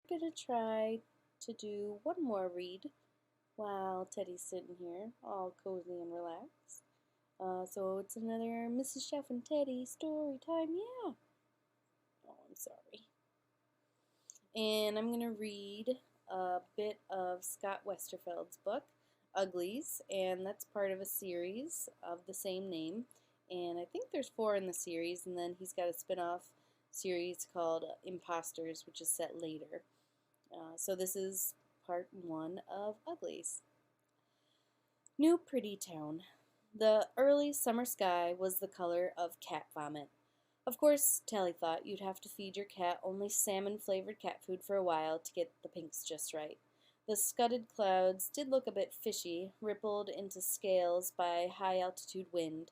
I'm gonna try to do one more read while Teddy's sitting here, all cozy and relaxed. So it's another Mrs. Schauf and Teddy story time, yeah. Oh, I'm sorry. And I'm gonna read a bit of Scott Westerfeld's book, Uglies, and that's part of a series of the same name. And I think there's 4 in the series, and then he's got a spin-off series called Imposters, which is set later. So this is part 1 of Uglies. New Pretty Town. The early summer sky was the color of cat vomit. Of course, Tally thought you'd have to feed your cat only salmon-flavored cat food for a while to get the pinks just right. The scudded clouds did look a bit fishy, rippled into scales by high-altitude wind.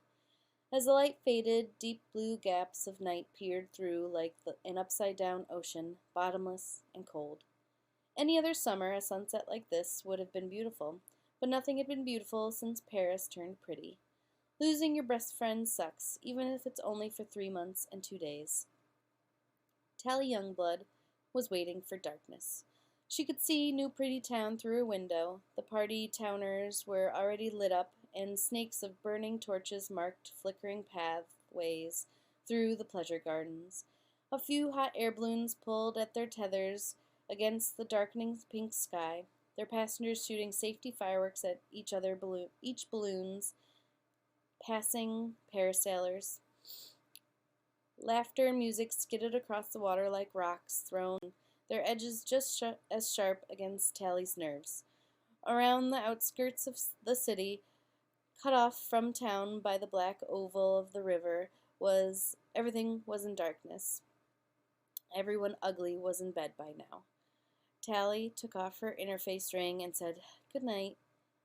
As the light faded, deep blue gaps of night peered through like an upside-down ocean, bottomless and cold. Any other summer, a sunset like this would have been beautiful, but nothing had been beautiful since Paris turned pretty. Losing your best friend sucks, even if it's only for 3 months and 2 days. Tally Youngblood was waiting for darkness. She could see New Pretty Town through her window. The party towners were already lit up, and snakes of burning torches marked flickering pathways through the pleasure gardens. A few hot air balloons pulled at their tethers against the darkening pink sky, their passengers shooting safety fireworks at each balloons passing parasailers. Laughter and music skidded across the water like rocks thrown, their edges just as sharp against Tally's nerves. Around the outskirts of the city, cut off from town by the black oval of the river, everything was in darkness. Everyone ugly was in bed by now. Tally took off her interface ring and said, "Good night."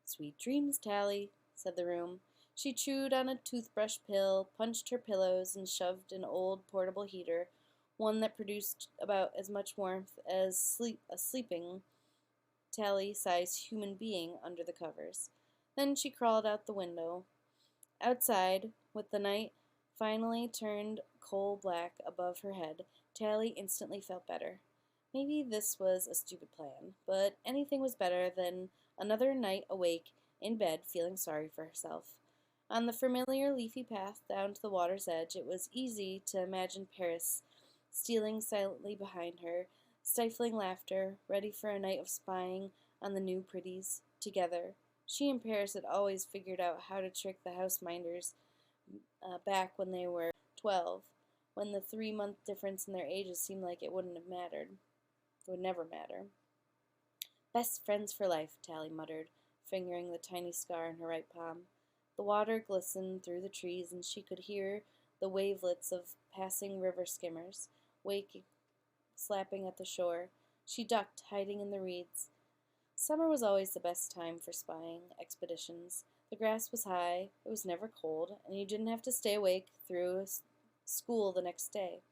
"Sweet dreams, Tally," said the room. She chewed on a toothbrush pill, punched her pillows, and shoved an old portable heater, one that produced about as much warmth as a sleeping Tally-sized human being under the covers. Then she crawled out the window. Outside, with the night finally turned coal-black above her head, Tally instantly felt better. Maybe this was a stupid plan, but anything was better than another night awake in bed feeling sorry for herself. On the familiar leafy path down to the water's edge, it was easy to imagine Paris stealing silently behind her, stifling laughter, ready for a night of spying on the new pretties. Together, she and Paris had always figured out how to trick the house minders back when they were 12, when the 3-month difference in their ages seemed like it wouldn't have mattered. It would never matter. "Best friends for life," Tally muttered, fingering the tiny scar in her right palm. The water glistened through the trees, and she could hear the wavelets of passing river skimmers, waking, slapping at the shore. She ducked, hiding in the reeds. Summer was always the best time for spying expeditions. The grass was high, it was never cold, and you didn't have to stay awake through school the next day.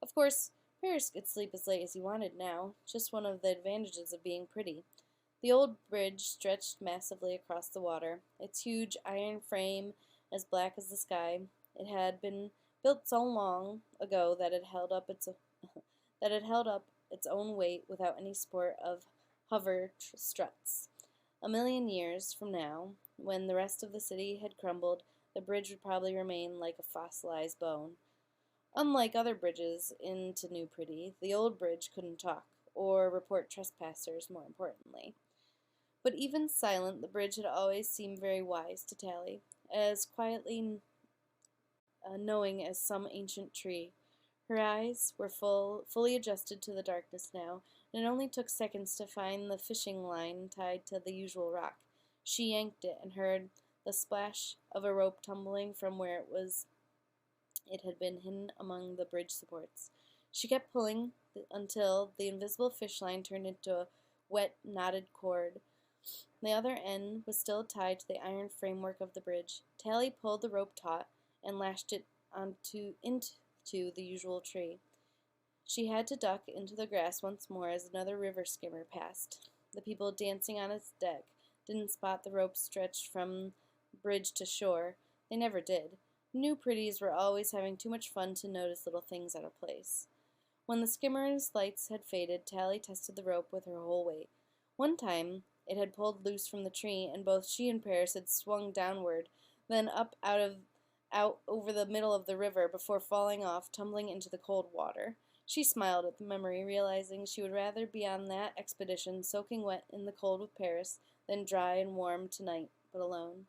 Of course, Paris could sleep as late as he wanted now, just one of the advantages of being pretty. The old bridge stretched massively across the water, its huge iron frame as black as the sky. It had been built so long ago that it held up its own weight without any support of hover struts. A million years from now, when the rest of the city had crumbled, the bridge would probably remain like a fossilized bone. Unlike other bridges into New Pretty, the old bridge couldn't talk, or report trespassers, more importantly. But even silent, the bridge had always seemed very wise to Tally, as quietly knowing as some ancient tree. Her eyes were fully adjusted to the darkness now, and it only took seconds to find the fishing line tied to the usual rock. She yanked it and heard the splash of a rope tumbling from where it had been hidden among the bridge supports. She kept pulling until the invisible fish line turned into a wet, knotted cord. The other end was still tied to the iron framework of the bridge. Tally pulled the rope taut and lashed it into the usual tree. She had to duck into the grass once more as another river skimmer passed. The people dancing on its deck didn't spot the rope stretched from bridge to shore. They never did. New pretties were always having too much fun to notice little things out of place. When the skimmer's lights had faded, Tally tested the rope with her whole weight. One time it had pulled loose from the tree, and both she and Paris had swung downward, then up out over the middle of the river before falling off, tumbling into the cold water. She smiled at the memory, realizing she would rather be on that expedition, soaking wet in the cold with Paris, than dry and warm tonight, but alone.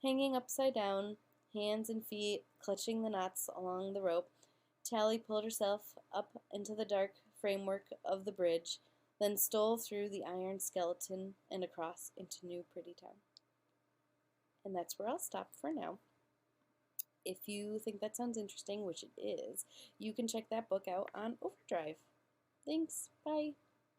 Hanging upside down, hands and feet clutching the knots along the rope, Tally pulled herself up into the dark framework of the bridge, then stole through the iron skeleton and across into New Pretty Town. And that's where I'll stop for now. If you think that sounds interesting, which it is, you can check that book out on Overdrive. Thanks. Bye.